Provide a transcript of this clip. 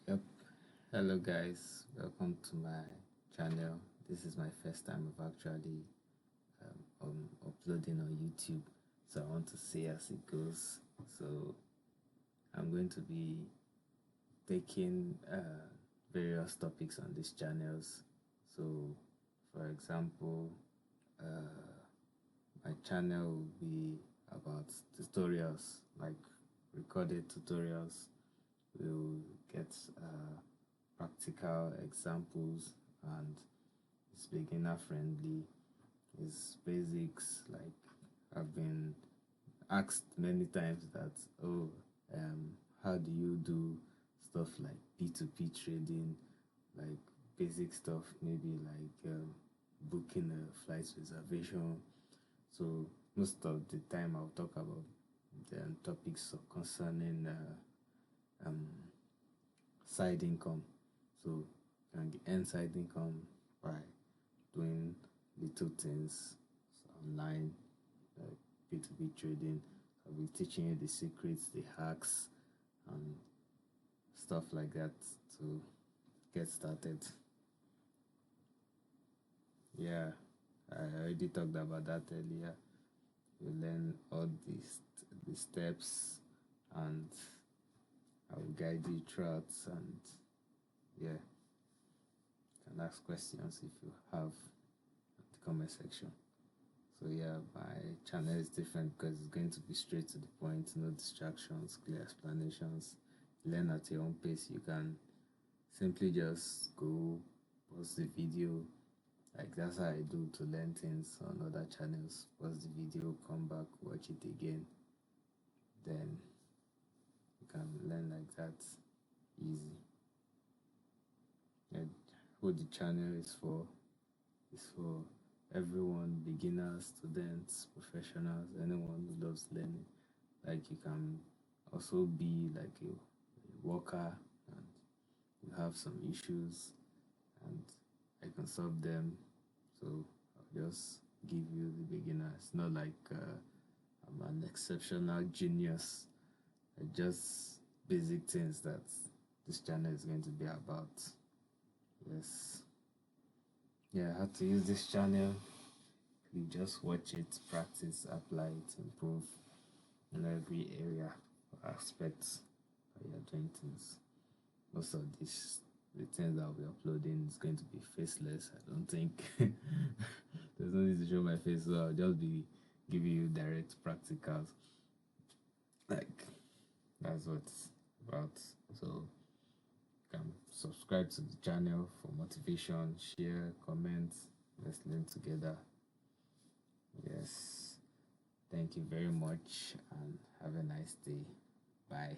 Yep. Hello guys, welcome to my channel. This is my first time of actually uploading on YouTube, so I want to see as it goes. So I'm going to be taking various topics on these channels. So for example, my channel will be about tutorials, like recorded tutorials. We'll get practical examples, and it's beginner friendly. It's basics. Like, I've been asked many times that, oh, how do you do stuff like P2P trading, like basic stuff, maybe like booking a flight reservation. So most of the time I'll talk about the topics concerning side income. So you can earn side income by doing little things online, like P2P trading. I'll be teaching you the secrets, the hacks, and stuff like that to get started. Yeah, I already talked about that earlier. You learn all the steps, and I will guide you throughout. And yeah, you can ask questions if you have in the comment section. So yeah, my channel is different because it's going to be straight to the point, no distractions, clear explanations. Learn at your own pace. You can simply just go pause the video, like that's how I do to learn things on other channels. Pause the video, come back, watch it again, then you can learn like that, easy. And what the channel is for everyone, beginners, students, professionals, anyone who loves learning. Like, you can also be like a worker and you have some issues and I can solve them. So I'll just give you the beginner. It's not like I'm an exceptional genius. Just basic things that this channel is going to be about. Yes. Yeah, how to use this channel. You just watch it, practice, apply it, improve in every area or aspect that you're doing things. Most of the things that I'll be uploading is going to be faceless. I don't think there's no need to show my face, so I'll just be giving you direct practicals. Like, that's what it's about. So you can subscribe to the channel for motivation, share, comment. Let's learn together. Yes. Thank you very much and have a nice day. Bye.